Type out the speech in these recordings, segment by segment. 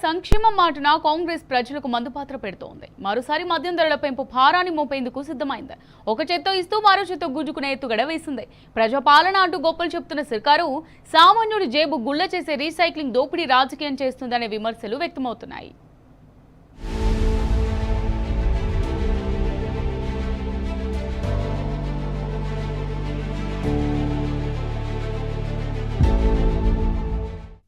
సంక్షేమం మాటన కాంగ్రెస్ ప్రజలకు మందుపాత్ర పెడుతోంది. మరోసారి మద్యం ధరల పెంపు భారాన్ని మోపేందుకు సిద్ధమైంది. ఒక చేత్తో ఇస్తూ మరో చేత్తో గుంజుకునే ఎత్తుగడ వేసింది. ప్రజాపాలన అంటూ గొప్పలు చెప్తున్న సర్కారు సామాన్యుడి జేబు గుళ్ల చేసే రీసైక్లింగ్ దోపిడీ రాజకీయం చేస్తుందనే విమర్శలు వ్యక్తమవుతున్నాయి.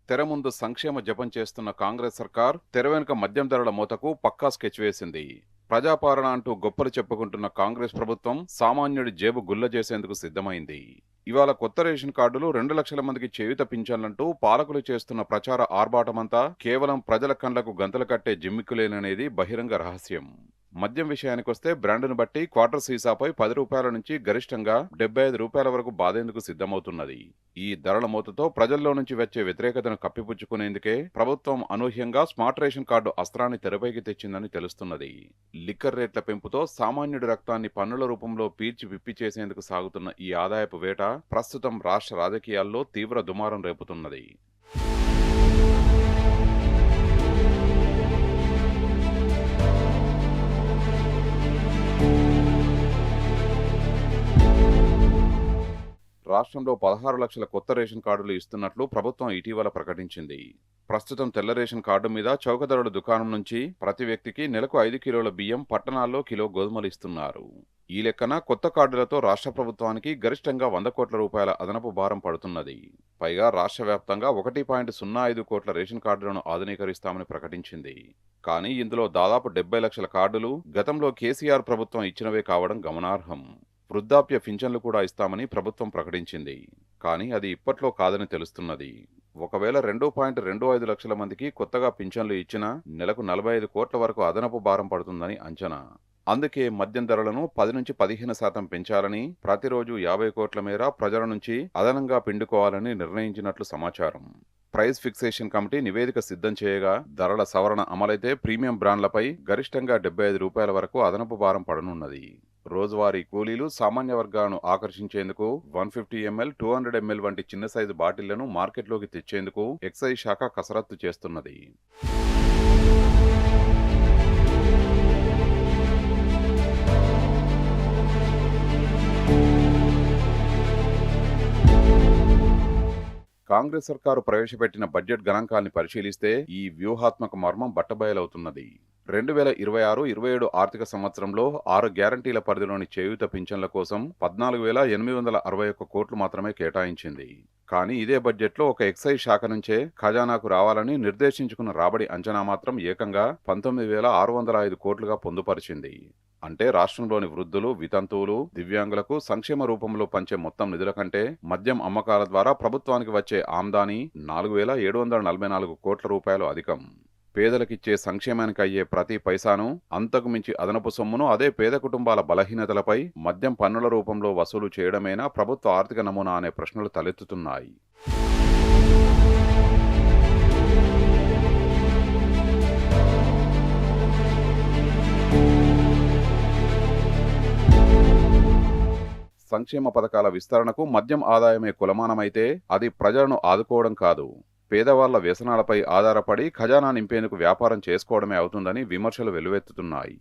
తెర ముందు సంక్షేమ జపం చేస్తున్న కాంగ్రెస్ సర్కార్ తెర వెనుక మద్యం ధరల మోతకు పక్కా స్కెచ్ వేసింది. ప్రజాపాలన అంటూ గొప్పలు చెప్పుకుంటున్న కాంగ్రెస్ ప్రభుత్వం సామాన్యుడి జేబు గుల్ల చేసేందుకు సిద్ధమైంది. ఇవాళ కొత్త రేషన్ కార్డులు 2 లక్షల మందికి చేయూత పింఛన్లంటూ పాలకులు చేస్తున్న ప్రచార ఆర్భాటమంతా కేవలం ప్రజల కండ్లకు గంతలు కట్టే జిమ్మిక్కులేననేది బహిరంగ రహస్యం. మద్యం విషయానికొస్తే బ్రాండును బట్టి క్వార్టర్ సీసాపై 10 రూపాయల నుంచి గరిష్టంగా 75 రూపాయల వరకు బాధేందుకు సిద్ధమవుతున్నది. ఈ ధరల మోతతో ప్రజల్లో నుంచి వచ్చే వ్యతిరేకతను కప్పిపుచ్చుకునేందుకే ప్రభుత్వం అనూహ్యంగా స్మార్ట్ రేషన్ కార్డు అస్త్రాన్ని తెరపైకి తెచ్చిందని తెలుస్తున్నది. లిక్కర్ రేట్ల పెంపుతో సామాన్యుడి రక్తాన్ని పన్నుల రూపంలో పీల్చి విప్పి చేసేందుకు సాగుతున్న ఈ ఆదాయపు వేట ప్రస్తుతం రాష్ట్ర రాజకీయాల్లో తీవ్ర దుమారం రేపుతున్నది. రాష్ట్రంలో 16 లక్షల కొత్త రేషన్ కార్డులు ఇస్తున్నట్లు ప్రభుత్వం ఇటీవల ప్రకటించింది. ప్రస్తుతం తెల్ల రేషన్ కార్డు మీద చౌక ధరల దుకాణం నుంచి ప్రతి వ్యక్తికి నెలకు 5 కిలోల బియ్యం, పట్టణాల్లో కిలో గోధుమలు ఇస్తున్నారు. ఈ లెక్కన కొత్త కార్డులతో రాష్ట్ర ప్రభుత్వానికి గరిష్టంగా 100 కోట్ల రూపాయల అదనపు భారం పడుతున్నది. పైగా రాష్ట్ర వ్యాప్తంగా 1.05 కోట్ల రేషన్ కార్డులను ఆధునీకరిస్తామని ప్రకటించింది. కానీ ఇందులో దాదాపు 70 లక్షల కార్డులు గతంలో కేసీఆర్ ప్రభుత్వం ఇచ్చినవే కావడం గమనార్హం. వృద్ధాప్య పింఛన్లు కూడా ఇస్తామని ప్రభుత్వం ప్రకటించింది. కానీ అది ఇప్పట్లో కాదని తెలుస్తున్నది. ఒకవేళ 2.25 లక్షల మందికి కొత్తగా పింఛన్లు ఇచ్చినా నెలకు 45 కోట్ల వరకు అదనపు భారం పడుతుందని అంచనా. అందుకే మద్యం ధరలను 10 నుంచి 15% పెంచాలని, ప్రతిరోజు 50 కోట్ల మేర ప్రజల నుంచి అదనంగా పిండుకోవాలని నిర్ణయించినట్లు సమాచారం. ప్రైస్ ఫిక్సేషన్ కమిటీ నివేదిక సిద్ధం చేయగా ధరల సవరణ అమలైతే ప్రీమియం బ్రాండ్లపై గరిష్టంగా 75 రూపాయల వరకు అదనపు భారం పడనున్నది. రోజువారీ కూలీలు సామాన్య వర్గాలను ఆకర్షించేందుకు 150 ml, 200 ml వంటి చిన్న సైజు బాటిళ్లను మార్కెట్లోకి తెచ్చేందుకు ఎక్సైజ్ శాఖ కసరత్తు చేస్తున్నది. కాంగ్రెస్ సర్కారు ప్రవేశపెట్టిన బడ్జెట్ గణాంకాల్ని పరిశీలిస్తే ఈ వ్యూహాత్మక మర్మం బట్టబయలవుతున్నది. 2026-27 ఆర్థిక సంవత్సరంలో 6 గ్యారంటీల పరిధిలోని చేయూత పింఛన్ల కోసం 14,861 కోట్లు మాత్రమే కేటాయించింది. కానీ ఇదే బడ్జెట్లో ఒక ఎక్సైజ్ శాఖ నుంచే ఖజానాకు రావాలని నిర్దేశించుకున్న రాబడి అంచనా మాత్రం ఏకంగా 19,605 కోట్లుగా పొందుపరిచింది. అంటే రాష్ట్రంలోని వృద్ధులు, వితంతువులు, దివ్యాంగులకు సంక్షేమ రూపంలో పంచే మొత్తం నిధుల కంటే మద్యం అమ్మకాల ద్వారా ప్రభుత్వానికి వచ్చే ఆమ్దానీ 4,744 కోట్ల రూపాయలు అధికం. పేదలకిచ్చే సంక్షేమానికి అయ్యే ప్రతి పైసాను, అంతకు మించి అదనపు సొమ్మును అదే పేద కుటుంబాల బలహీనతలపై మద్యం పన్నుల రూపంలో వసూలు చేయడమేనా ప్రభుత్వ ఆర్థిక నమూనా అనే ప్రశ్నలు తలెత్తుతున్నాయి. సంక్షేమ పథకాల విస్తరణకు మద్యం ఆదాయమే కులమానమైతే అది ప్రజలను ఆదుకోవడం కాదు, పేదవాళ్ల వ్యసనాలపై ఆధారపడి ఖజానా నింపేందుకు వ్యాపారం చేసుకోవడమే అవుతుందని విమర్శలు వెల్లువెత్తుతున్నాయి.